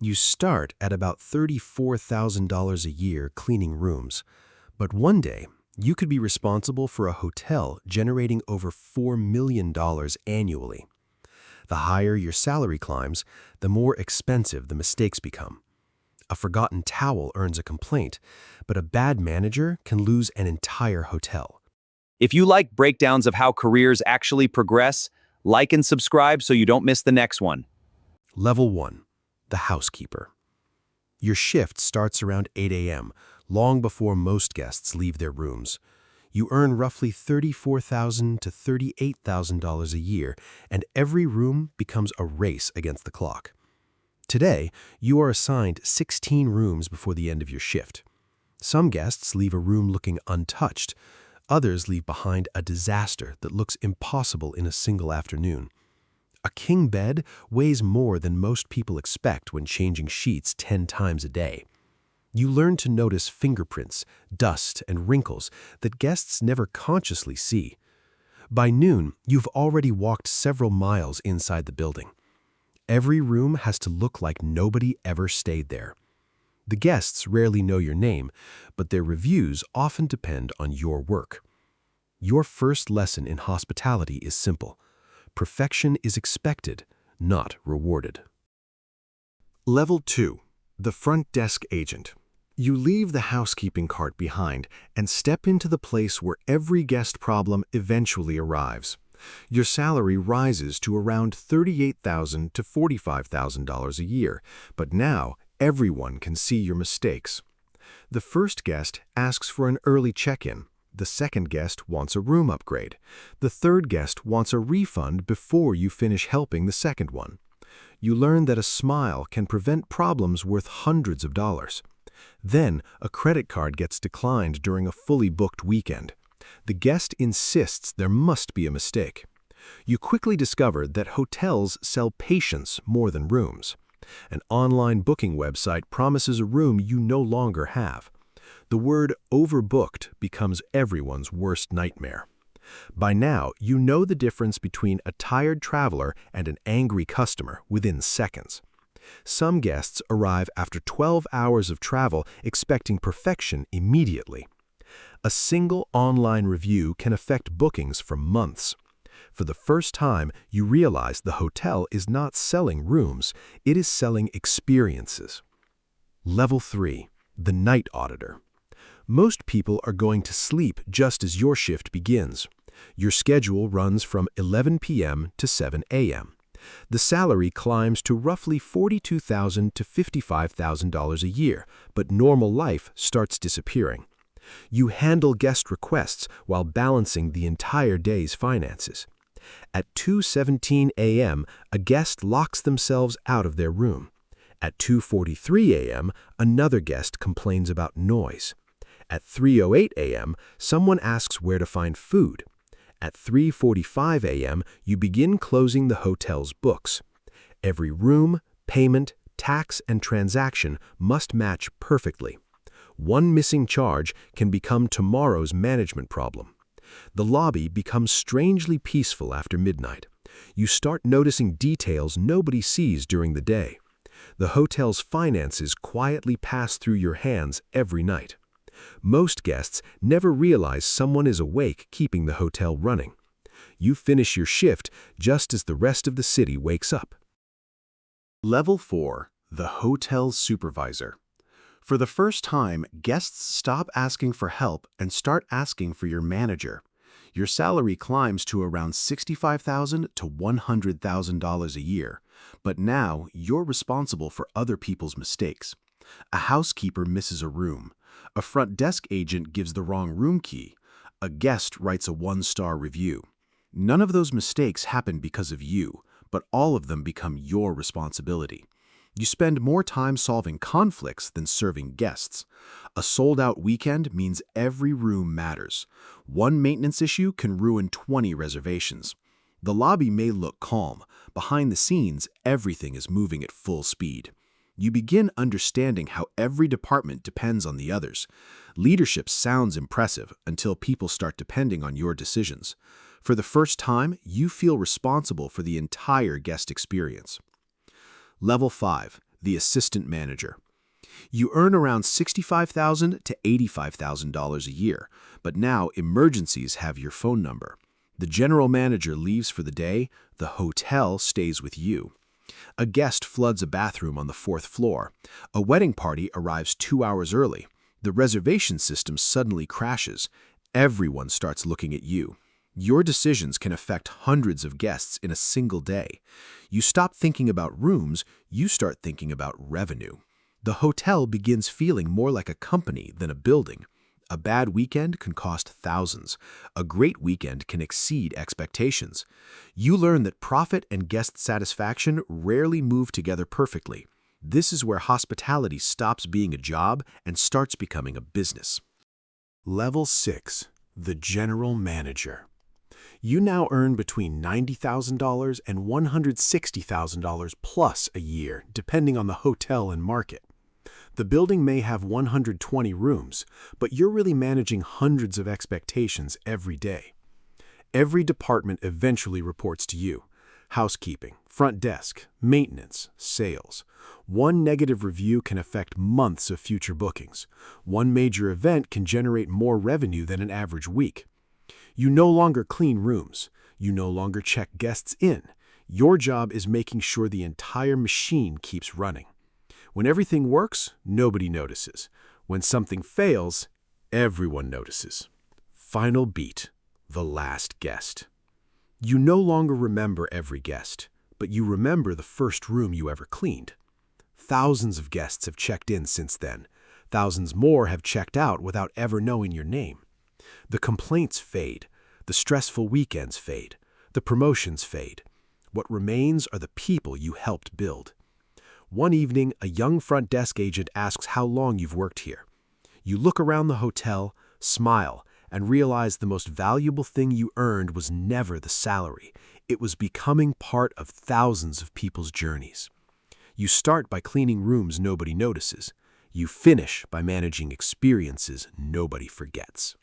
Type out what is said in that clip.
You start at about $34,000 a year cleaning rooms, but one day you could be responsible for a hotel generating over $4 million annually. The higher your salary climbs, the more expensive the mistakes become. A forgotten towel earns a complaint, but a bad manager can lose an entire hotel. If you like breakdowns of how careers actually progress, like and subscribe so you don't miss the next one. Level 1. The housekeeper. Your shift starts around 8 a.m., long before most guests leave their rooms. You earn roughly $34,000 to $38,000 a year, and every room becomes a race against the clock. Today, you are assigned 16 rooms before the end of your shift. Some guests leave a room looking untouched. Others leave behind a disaster that looks impossible in a single afternoon. A king bed weighs more than most people expect when changing sheets 10 times a day. You learn to notice fingerprints, dust, and wrinkles that guests never consciously see. By noon, you've already walked several miles inside the building. Every room has to look like nobody ever stayed there. The guests rarely know your name, but their reviews often depend on your work. Your first lesson in hospitality is simple. Perfection is expected, not rewarded. Level 2. The front desk agent. You leave the housekeeping cart behind and step into the place where every guest problem eventually arrives. Your salary rises to around $38,000 to $45,000 a year, but now everyone can see your mistakes. The first guest asks for an early check-in. The second guest wants a room upgrade. The third guest wants a refund before you finish helping the second one. You learn that a smile can prevent problems worth hundreds of dollars. Then, a credit card gets declined during a fully booked weekend. The guest insists there must be a mistake. You quickly discover that hotels sell patience more than rooms. An online booking website promises a room you no longer have. The word overbooked becomes everyone's worst nightmare. By now, you know the difference between a tired traveler and an angry customer within seconds. Some guests arrive after 12 hours of travel expecting perfection immediately. A single online review can affect bookings for months. For the first time, you realize the hotel is not selling rooms, it is selling experiences. Level 3. The night auditor. Most people are going to sleep just as your shift begins. Your schedule runs from 11 p.m. to 7 a.m. The salary climbs to roughly $42,000 to $55,000 a year, but normal life starts disappearing. You handle guest requests while balancing the entire day's finances. At 2:17 a.m., a guest locks themselves out of their room. At 2:43 a.m., another guest complains about noise. At 3:08 a.m., someone asks where to find food. At 3:45 a.m., you begin closing the hotel's books. Every room, payment, tax, and transaction must match perfectly. One missing charge can become tomorrow's management problem. The lobby becomes strangely peaceful after midnight. You start noticing details nobody sees during the day. The hotel's finances quietly pass through your hands every night. Most guests never realize someone is awake keeping the hotel running. You finish your shift just as the rest of the city wakes up. Level 4. The Hotel Supervisor. For the first time, guests stop asking for help and start asking for your manager. Your salary climbs to around $65,000 to $100,000 a year, but now you're responsible for other people's mistakes. A housekeeper misses a room. A front desk agent gives the wrong room key. A guest writes a 1-star review. None of those mistakes happen because of you, but all of them become your responsibility. You spend more time solving conflicts than serving guests. A sold-out weekend means every room matters. One maintenance issue can ruin 20 reservations. The lobby may look calm. Behind the scenes, everything is moving at full speed. You begin understanding how every department depends on the others. Leadership sounds impressive until people start depending on your decisions. For the first time, you feel responsible for the entire guest experience. Level 5. the assistant manager. You earn around $65,000 to $85,000 a year, but now emergencies have your phone number. The general manager leaves for the day, the hotel stays with you. A guest floods a bathroom on the 4th floor. A wedding party arrives 2 hours early. The reservation system suddenly crashes. Everyone starts looking at you. Your decisions can affect hundreds of guests in a single day. You stop thinking about rooms, you start thinking about revenue. The hotel begins feeling more like a company than a building. A bad weekend can cost thousands. A great weekend can exceed expectations. You learn that profit and guest satisfaction rarely move together perfectly. This is where hospitality stops being a job and starts becoming a business. Level 6. The General Manager. You now earn between $90,000 and $160,000 plus a year, depending on the hotel and market. The building may have 120 rooms, but you're really managing hundreds of expectations every day. Every department eventually reports to you: housekeeping, front desk, maintenance, sales. One negative review can affect months of future bookings. One major event can generate more revenue than an average week. You no longer clean rooms. You no longer check guests in. Your job is making sure the entire machine keeps running. When everything works, nobody notices. When something fails, everyone notices. Final beat: the last guest. You no longer remember every guest, but you remember the first room you ever cleaned. Thousands of guests have checked in since then. Thousands more have checked out without ever knowing your name. The complaints fade. The stressful weekends fade. The promotions fade. What remains are the people you helped build. One evening, a young front desk agent asks how long you've worked here. You look around the hotel, smile, and realize the most valuable thing you earned was never the salary. It was becoming part of thousands of people's journeys. You start by cleaning rooms nobody notices. You finish by managing experiences nobody forgets.